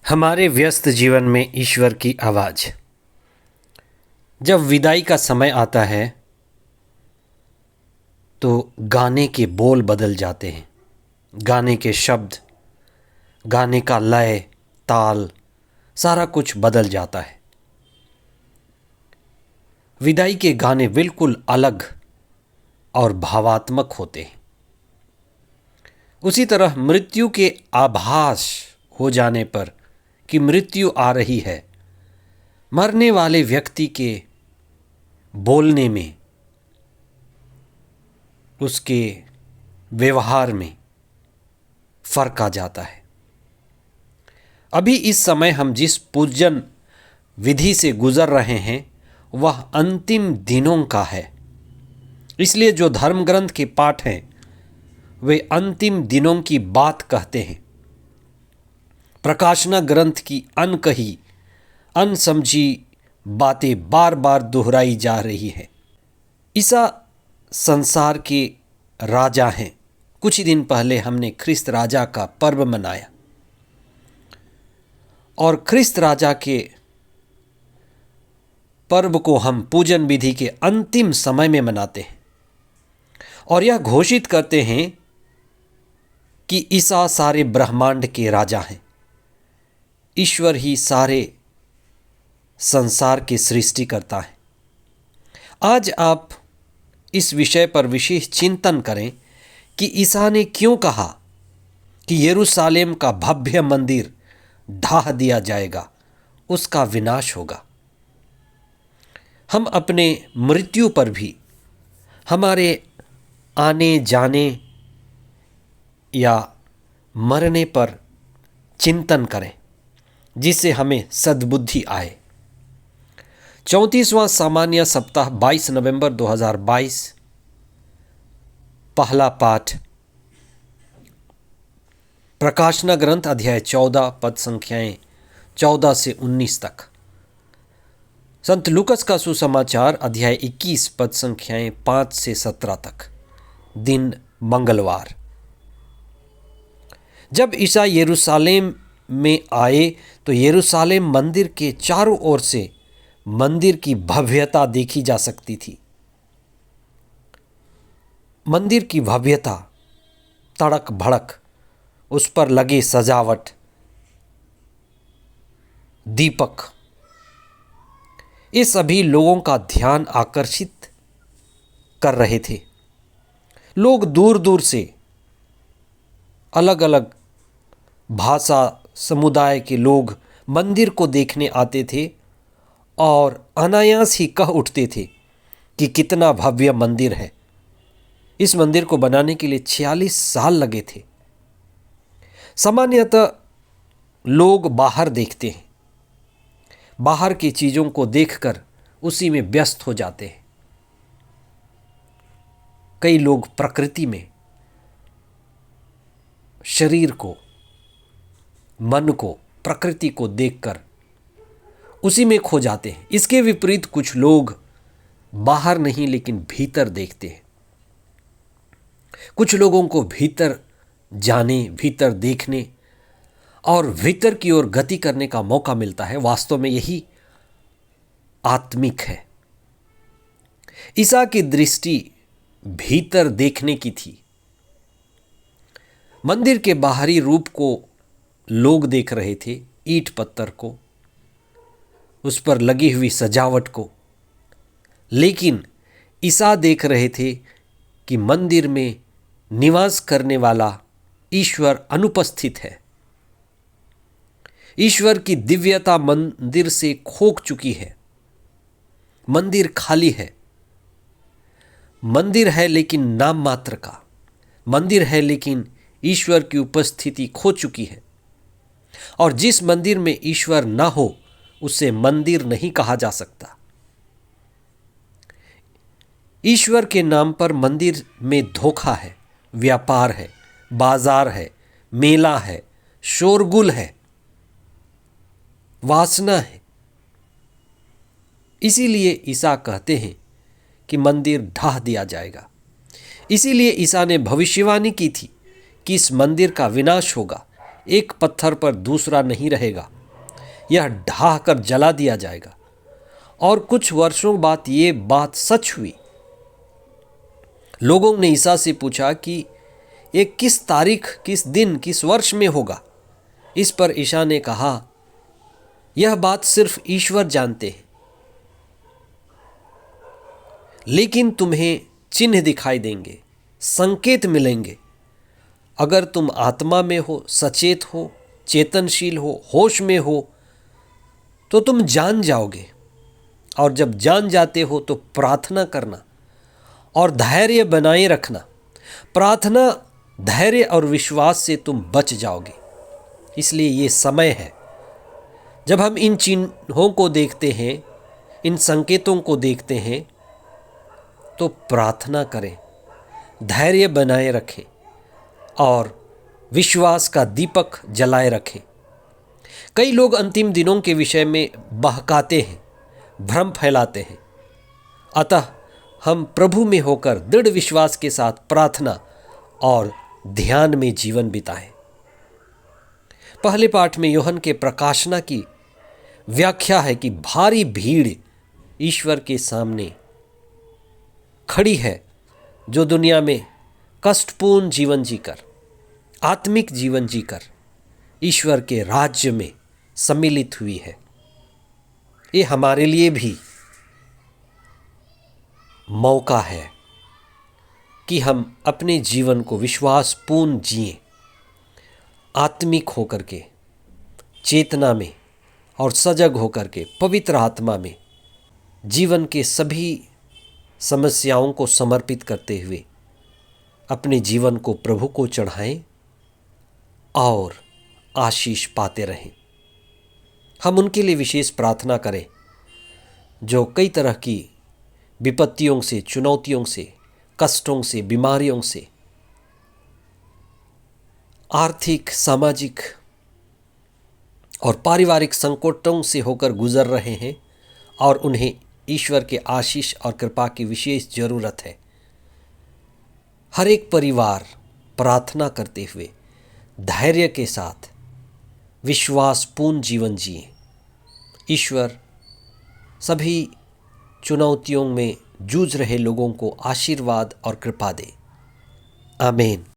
हमारे व्यस्त जीवन में ईश्वर की आवाज़। जब विदाई का समय आता है तो गाने के बोल बदल जाते हैं, गाने के शब्द, गाने का लय, ताल, सारा कुछ बदल जाता है। विदाई के गाने बिल्कुल अलग और भावात्मक होते हैं। उसी तरह मृत्यु के आभास हो जाने पर कि मृत्यु आ रही है, मरने वाले व्यक्ति के बोलने में, उसके व्यवहार में फर्क आ जाता है। अभी इस समय हम जिस पूजन विधि से गुजर रहे हैं वह अंतिम दिनों का है। इसलिए जो धर्म ग्रंथ के पाठ हैं वे अंतिम दिनों की बात कहते हैं। प्रकाशना ग्रंथ की अनकही, अनसमझी बातें बार बार दोहराई जा रही है। ईसा संसार के राजा हैं। कुछ ही दिन पहले हमने ख्रिस्त राजा का पर्व मनाया और ख्रिस्त राजा के पर्व को हम पूजन विधि के अंतिम समय में मनाते हैं और यह घोषित करते हैं कि ईसा सारे ब्रह्मांड के राजा हैं। ईश्वर ही सारे संसार की सृष्टि करता है। आज आप इस विषय पर विशेष चिंतन करें कि ईसा ने क्यों कहा कि यरूशलेम का भव्य मंदिर ढा दिया जाएगा, उसका विनाश होगा। हम अपने मृत्यु पर भी, हमारे आने जाने या मरने पर चिंतन करें जिससे हमें सद्बुद्धि आए। 34वां सामान्य सप्ताह 22 नवंबर 2022, पहला पाठ प्रकाशना ग्रंथ अध्याय 14 पद संख्याएं 14 से 19 तक। संत लूकस का सुसमाचार अध्याय 21 पद संख्याएं 5 से 17 तक। दिन मंगलवार। जब ईसा यरूशलेम में आए तो यरूशलेम मंदिर के चारों ओर से मंदिर की भव्यता देखी जा सकती थी। मंदिर की भव्यता, तड़क भड़क, उस पर लगे सजावट, दीपक, ये सभी लोगों का ध्यान आकर्षित कर रहे थे। लोग दूर दूर से, अलग अलग भाषा समुदाय के लोग मंदिर को देखने आते थे और अनायास ही कह उठते थे कि कितना भव्य मंदिर है। इस मंदिर को बनाने के लिए 46 साल लगे थे। सामान्यतः लोग बाहर देखते हैं, बाहर की चीज़ों को देखकर उसी में व्यस्त हो जाते हैं। कई लोग प्रकृति में, शरीर को, मन को, प्रकृति को देखकर उसी में खो जाते हैं। इसके विपरीत कुछ लोग बाहर नहीं लेकिन भीतर देखते हैं। कुछ लोगों को भीतर जाने, भीतर देखने और भीतर की ओर गति करने का मौका मिलता है। वास्तव में यही आत्मिक है। ईसा की दृष्टि भीतर देखने की थी। मंदिर के बाहरी रूप को लोग देख रहे थे, ईंट पत्थर को, उस पर लगी हुई सजावट को, लेकिन ईसा देख रहे थे कि मंदिर में निवास करने वाला ईश्वर अनुपस्थित है। ईश्वर की दिव्यता मंदिर से खो चुकी है। मंदिर खाली है। मंदिर है लेकिन नाम मात्र का। मंदिर है लेकिन ईश्वर की उपस्थिति खो चुकी है। और जिस मंदिर में ईश्वर ना हो उसे मंदिर नहीं कहा जा सकता। ईश्वर के नाम पर मंदिर में धोखा है, व्यापार है, बाजार है, मेला है, शोरगुल है, वासना है। इसीलिए ईसा कहते हैं कि मंदिर ढा दिया जाएगा। इसीलिए ईसा ने भविष्यवाणी की थी कि इस मंदिर का विनाश होगा। एक पत्थर पर दूसरा नहीं रहेगा। यह ढाह कर जला दिया जाएगा। और कुछ वर्षों बाद ये बात सच हुई। लोगों ने ईसा से पूछा कि ये किस तारीख, किस दिन, किस वर्ष में होगा। इस पर ईसा ने कहा, यह बात सिर्फ ईश्वर जानते हैं, लेकिन तुम्हें चिन्ह दिखाई देंगे, संकेत मिलेंगे। अगर तुम आत्मा में हो, सचेत हो, चेतनशील हो, होश में हो, तो तुम जान जाओगे। और जब जान जाते हो तो प्रार्थना करना और धैर्य बनाए रखना। प्रार्थना, धैर्य और विश्वास से तुम बच जाओगे। इसलिए ये समय है जब हम इन चिन्हों को देखते हैं, इन संकेतों को देखते हैं, तो प्रार्थना करें, धैर्य बनाए रखें और विश्वास का दीपक जलाए रखें। कई लोग अंतिम दिनों के विषय में बहकाते हैं, भ्रम फैलाते हैं। अतः हम प्रभु में होकर दृढ़ विश्वास के साथ प्रार्थना और ध्यान में जीवन बिताएं। पहले पाठ में यूहन्ना के प्रकाशना की व्याख्या है कि भारी भीड़ ईश्वर के सामने खड़ी है, जो दुनिया में कष्टपूर्ण जीवन जीकर, आत्मिक जीवन जीकर ईश्वर के राज्य में सम्मिलित हुई है। ये हमारे लिए भी मौका है कि हम अपने जीवन को विश्वासपूर्ण जिएं, आत्मिक होकर के, चेतना में और सजग होकर के, पवित्र आत्मा में जीवन के सभी समस्याओं को समर्पित करते हुए अपने जीवन को प्रभु को चढ़ाएं और आशीष पाते रहें। हम उनके लिए विशेष प्रार्थना करें जो कई तरह की विपत्तियों से, चुनौतियों से, कष्टों से, बीमारियों से, आर्थिक, सामाजिक और पारिवारिक संकटों से होकर गुजर रहे हैं और उन्हें ईश्वर के आशीष और कृपा की विशेष जरूरत है। हर एक परिवार प्रार्थना करते हुए धैर्य के साथ विश्वासपूर्ण जीवन जिए। ईश्वर सभी चुनौतियों में जूझ रहे लोगों को आशीर्वाद और कृपा दे। आमीन।